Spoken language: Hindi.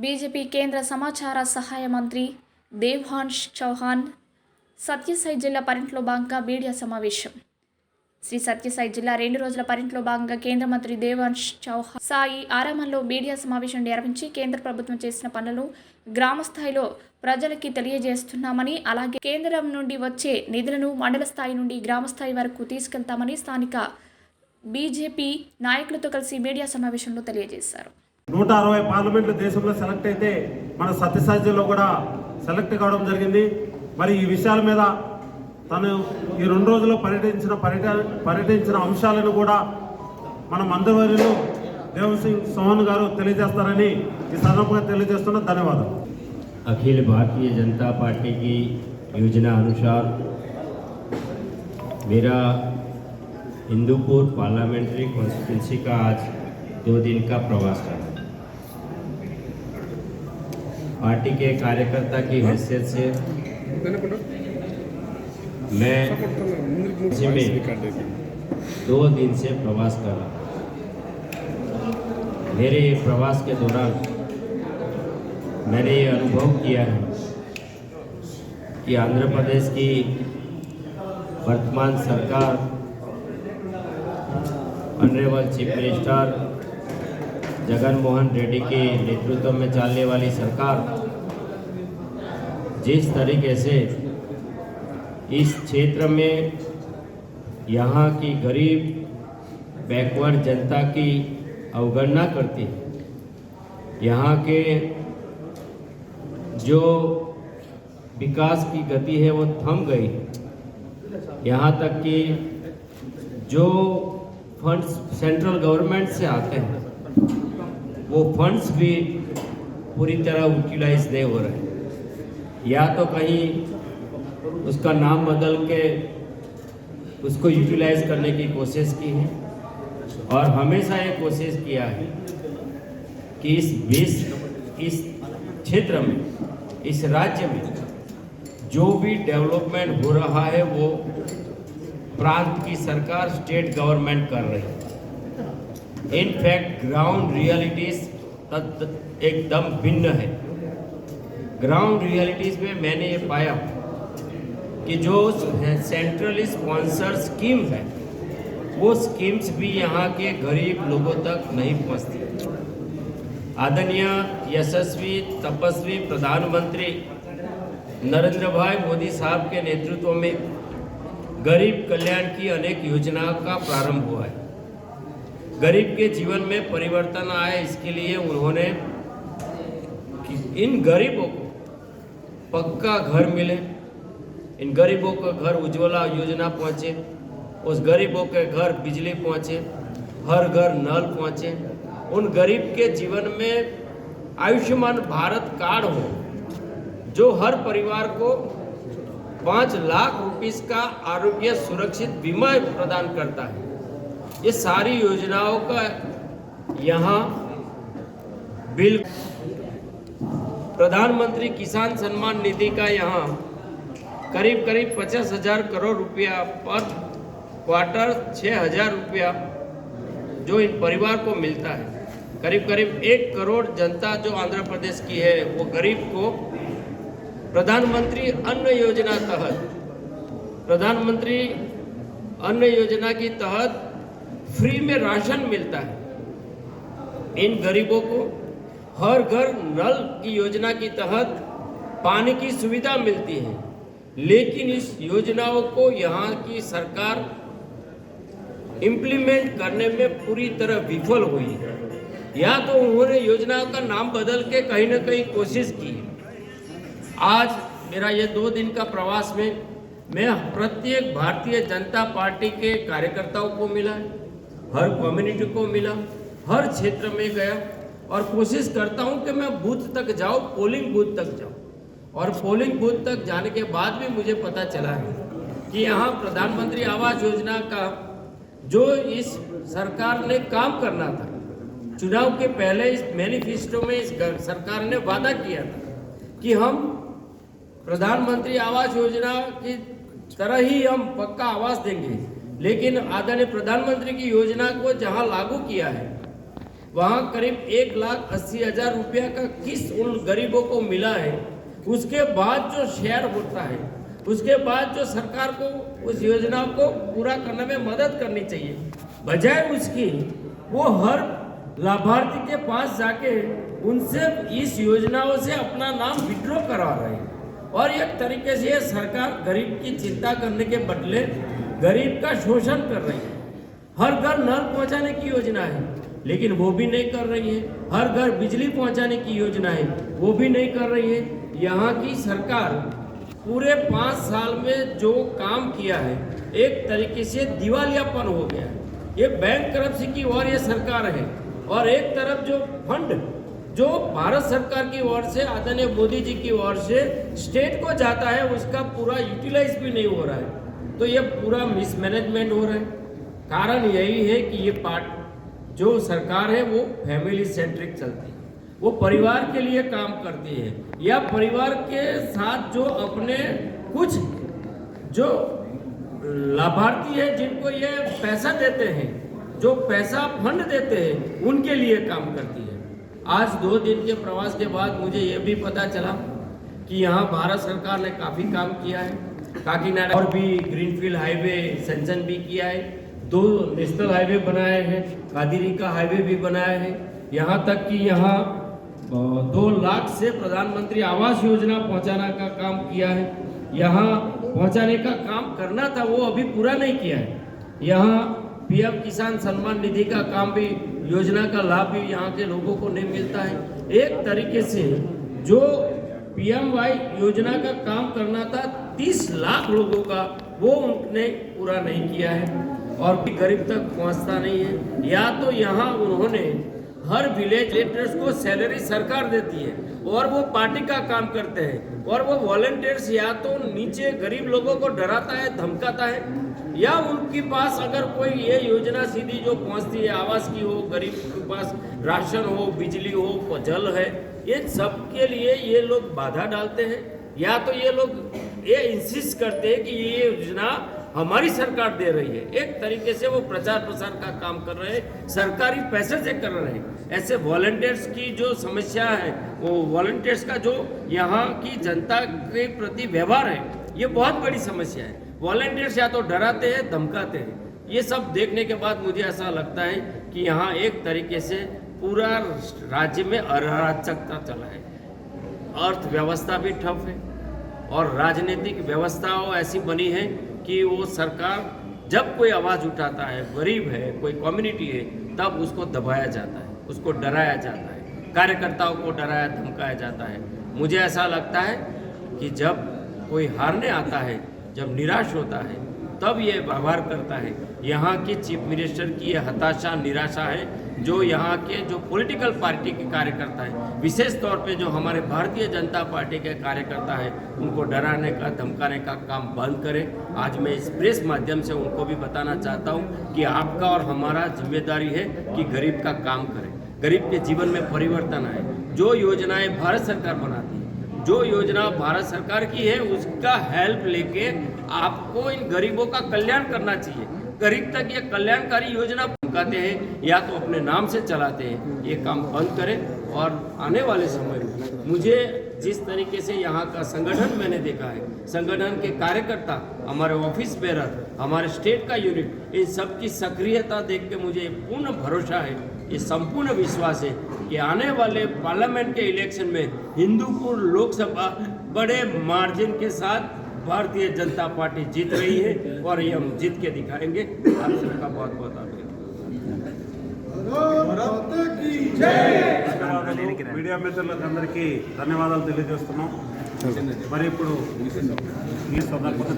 బీజేపీ కేంద్ర సమాచార సహాయ మంత్రి దేవాంశ్ చౌహాన్ సత్యసాయి జిల్లా పర్యటనలో భాగంగా మీడియా సమావేశం. శ్రీ సత్యసాయి జిల్లా 2 రోజుల పర్యటనలో భాగంగా కేంద్ర మంత్రి దేవాంశ్ చౌహాన్ సాయి ఆరామంలో మీడియా సమావేశం నిర్వహించి కేంద్ర ప్రభుత్వం చేసిన పనులను గ్రామ స్థాయిలో ప్రజలకి తెలియజేస్తున్నామని, అలాగే కేంద్రం నుండి వచ్చే నిధులను మండల స్థాయి నుండి గ్రామ స్థాయి వరకు తీసుకెళ్తామని స్థానిక బీజేపీ నాయకులతో కలిసి మీడియా సమావేశంలో తెలియజేశారు. 160 పార్లమెంట్లు దేశంలో సెలెక్ట్ అయితే మన సత్యసాయి జిల్లాలో కూడా సెలెక్ట్ కావడం జరిగింది. మరి ఈ విషయాల మీద తను ఈ 2 రోజుల్లో పర్యటించిన అంశాలను కూడా మన మంత్రివర్యులు దేవాంశ్ చౌహాన్ గారు తెలియజేస్తారని ఈ సందర్భంగా తెలియజేస్తున్నా. ధన్యవాదాలు. अखिल भारतीय जनता पार्टी की योजना अनुसार मेरा हिंदूपुर पार्लियामेंट्री कॉन्स्टिट्यूंसी का आज 2 दिन का प्रवास रहा। पार्टी के कार्यकर्ता की हैसियत से मैं में 2 दिन से प्रवास कर रहा। मेरे प्रवास के दौरान मैंने ये अनुभव किया है कि आंध्र प्रदेश की वर्तमान सरकार, honourable chief minister Jagan Mohan Reddy के नेतृत्व में चलने वाली सरकार जिस तरीके से इस क्षेत्र में यहाँ की गरीब बैकवर्ड जनता की अवगणना करती है, यहाँ के जो विकास की गति है वो थम गई। यहाँ तक कि जो फंड्स सेंट्रल गवर्नमेंट से आते हैं वो फंड्स भी पूरी तरह यूटिलाइज नहीं हो रहे, या तो कहीं उसका नाम बदल के उसको यूटिलाइज करने की कोशिश की है। और हमेशा ये कोशिश किया है कि इस क्षेत्र में, इस राज्य में जो भी डेवलपमेंट हो रहा है वो प्रांत की सरकार, स्टेट गवर्नमेंट कर रही है। इनफैक्ट ग्राउंड रियलिटीज एकदम भिन्न है। ग्राउंड रियलिटीज में मैंने ये पाया कि जो सेंट्रली स्पॉन्सर स्कीम है वो स्कीम्स भी यहाँ के गरीब लोगों तक नहीं पहुँचती। आदरणीय यशस्वी तपस्वी प्रधानमंत्री नरेंद्र भाई मोदी साहब के नेतृत्व में गरीब कल्याण की अनेक योजनाओं का प्रारंभ हुआ है। गरीब के जीवन में परिवर्तन आए, इसके लिए उन्होंने इन गरीबों को पक्का घर मिले, इन गरीबों के घर उज्ज्वला योजना पहुँचे, उस गरीबों के घर बिजली पहुँचे, हर घर नल पहुँचे, उन गरीब के जीवन में आयुष्मान भारत कार्ड हो जो हर परिवार को 5 लाख रुपीस का आरोग्य सुरक्षित बीमा प्रदान करता है। ये सारी योजनाओं का यहाँ बिल, प्रधानमंत्री किसान सम्मान निधि का यहाँ करीब 50,000 करोड़ रुपया पर क्वार्टर 6,000 रुपया जो इन परिवार को मिलता है। करीब 1 करोड़ जनता जो आंध्र प्रदेश की है वो गरीब को प्रधानमंत्री अन्न योजना के तहत फ्री में राशन मिलता है। इन गरीबों को हर घर नल की योजना के तहत पानी की सुविधा मिलती है, लेकिन इस योजनाओं को यहाँ की सरकार इम्प्लीमेंट करने में पूरी तरह विफल हुई है। या तो उन्होंने योजनाओं का नाम बदल के कहीं न कहीं कोशिश की। आज मेरा ये 2 दिन का प्रवास में मैं प्रत्येक भारतीय जनता पार्टी के कार्यकर्ताओं को मिला, हर कम्युनिटी को मिला, हर क्षेत्र में गया और कोशिश करता हूँ कि मैं बूथ तक जाऊँ, पोलिंग बूथ तक जाऊँ। और पोलिंग बूथ तक जाने के बाद भी मुझे पता चला है कि यहाँ प्रधानमंत्री आवास योजना का जो इस सरकार ने काम करना था, चुनाव के पहले इस मैनिफेस्टो में इस सरकार ने वादा किया था कि हम प्रधानमंत्री आवास योजना की तरह ही हम पक्का आवास देंगे, लेकिन आदरणीय प्रधानमंत्री की योजना को जहां लागू किया है वहाँ करीब 1,80,000 रुपया का किस्त उन गरीबों को मिला है। उसके बाद जो शेयर होता है, उसके बाद जो सरकार को उस योजना को पूरा करने में मदद करनी चाहिए, बजाय उसकी वो हर लाभार्थी के पास जाके उनसे इस योजनाओं से अपना नाम विड्रॉ करवा रहे हैं। और एक तरीके से ये सरकार गरीब की चिंता करने के बदले गरीब का शोषण कर रही है। हर घर नल पहुंचाने की योजना है, लेकिन वो भी नहीं कर रही है। हर घर बिजली पहुंचाने की योजना है, वो भी नहीं कर रही है। यहाँ की सरकार पूरे 5 साल में जो काम किया है, एक तरीके से दिवालियापन हो गया है। ये बैंक करप्सी की ओर ये सरकार है, और एक तरफ जो फंड जो भारत सरकार की ओर से, आदरणीय मोदी जी की ओर से स्टेट को जाता है, उसका पूरा यूटिलाइज भी नहीं हो रहा है। तो ये पूरा मिसमैनेजमेंट हो रहा है। कारण यही है कि ये जो सरकार है वो फैमिली सेंट्रिक चलती है, वो परिवार के लिए काम करती है, या परिवार के साथ जो अपने कुछ जो लाभार्थी है जिनको ये पैसा देते हैं, जो पैसा फंड देते हैं, उनके लिए काम करती है। आज 2 दिन के प्रवास के बाद मुझे ये भी पता चला कि यहाँ भारत सरकार ने काफ़ी काम किया है। काकीनाडा और भी ग्रीनफील्ड हाईवे सैंक्शन भी किया है, 2 नेशनल हाईवे बनाए हैं, कादिरी का हाईवे भी बनाया है। यहाँ तक कि यहाँ 2 लाख से प्रधानमंत्री आवास योजना पहुँचाने का काम किया है। यहाँ पहुँचाने का काम करना था, वो अभी पूरा नहीं किया है। यहाँ पीएम किसान सम्मान निधि का काम भी, योजना का लाभ भी यहाँ के लोगों को नहीं मिलता है। एक तरीके से जो पीएमवाई योजना का काम करना था 30 लाख लोगों का, वो उनने पूरा नहीं किया है और गरीब तक पहुंचता नहीं है। या तो यहाँ उन्होंने हर विलेज लेटर्स को सैलरी सरकार देती है और वो पार्टी का काम करते हैं, और वो वॉलंटियर्स या तो नीचे गरीब लोगों को डराता है, धमकाता है, या उनके पास अगर कोई ये योजना सीधी जो पहुंचती है, आवास की हो, गरीब के पास राशन हो, बिजली हो, जल है, ये सब के लिए ये लोग बाधा डालते हैं। या तो ये लोग ये इंसिस्ट करते हैं कि ये योजना हमारी सरकार दे रही है। एक तरीके से वो प्रचार प्रसार का काम कर रहे हैं, सरकारी पैसे से कर रहे हैं। ऐसे वॉलंटियर्स की जो समस्या है, वो वॉलंटियर्स का जो यहाँ की जनता के प्रति व्यवहार है, ये बहुत बड़ी समस्या है। वॉलंटियर्स या तो डराते हैं, धमकाते हैं। ये सब देखने के बाद मुझे ऐसा लगता है कि यहाँ एक तरीके से पूरा राज्य में अराजकता चला है, अर्थव्यवस्था भी ठप है, और राजनीतिक व्यवस्थाओं ऐसी बनी है कि वो सरकार जब कोई आवाज़ उठाता है, गरीब है, कोई कम्युनिटी है, तब उसको दबाया जाता है, उसको डराया जाता है, कार्यकर्ताओं को डराया धमकाया जाता है। मुझे ऐसा लगता है कि जब कोई हारने आता है, जब निराश होता है, तब ये व्यवहार करता है। यहाँ की चीफ मिनिस्टर की ये हताशा, निराशा है, जो यहाँ के जो पॉलिटिकल पार्टी के कार्यकर्ता है, विशेष तौर पे जो हमारे भारतीय जनता पार्टी के कार्यकर्ता है, उनको डराने का, धमकाने का काम बंद करें। आज मैं इस प्रेस माध्यम से उनको भी बताना चाहता हूँ कि आपका और हमारा जिम्मेदारी है कि गरीब का काम करें, गरीब के जीवन में परिवर्तन आए। जो योजनाएं भारत सरकार बनाती है, जो योजना भारत सरकार की है, उसका हेल्प लेके आपको इन गरीबों का कल्याण करना चाहिए। गरीब तक ये कल्याणकारी योजना पहुंचाते हैं या तो अपने नाम से चलाते हैं, ये काम बंद करें। और आने वाले समय में मुझे जिस तरीके से यहाँ का संगठन मैंने देखा है, संगठन के कार्यकर्ता, हमारे ऑफिस बेरर, हमारे स्टेट का यूनिट, इन सब की सक्रियता देख के मुझे पूर्ण भरोसा है, ये संपूर्ण विश्वास है कि आने वाले पार्लियामेंट के इलेक्शन में हिंदूपुर लोकसभा बड़े मार्जिन के साथ भारतीय जनता पार्टी जीत रही है, और ये हम जीत के दिखाएंगे। आप सबका बहुत बहुत आभार। మీడియా మిత్రులందరికీ ధన్యవాదాలు తెలియజేస్తున్నాం. మరి ఇప్పుడు ఈ సందర్భంగా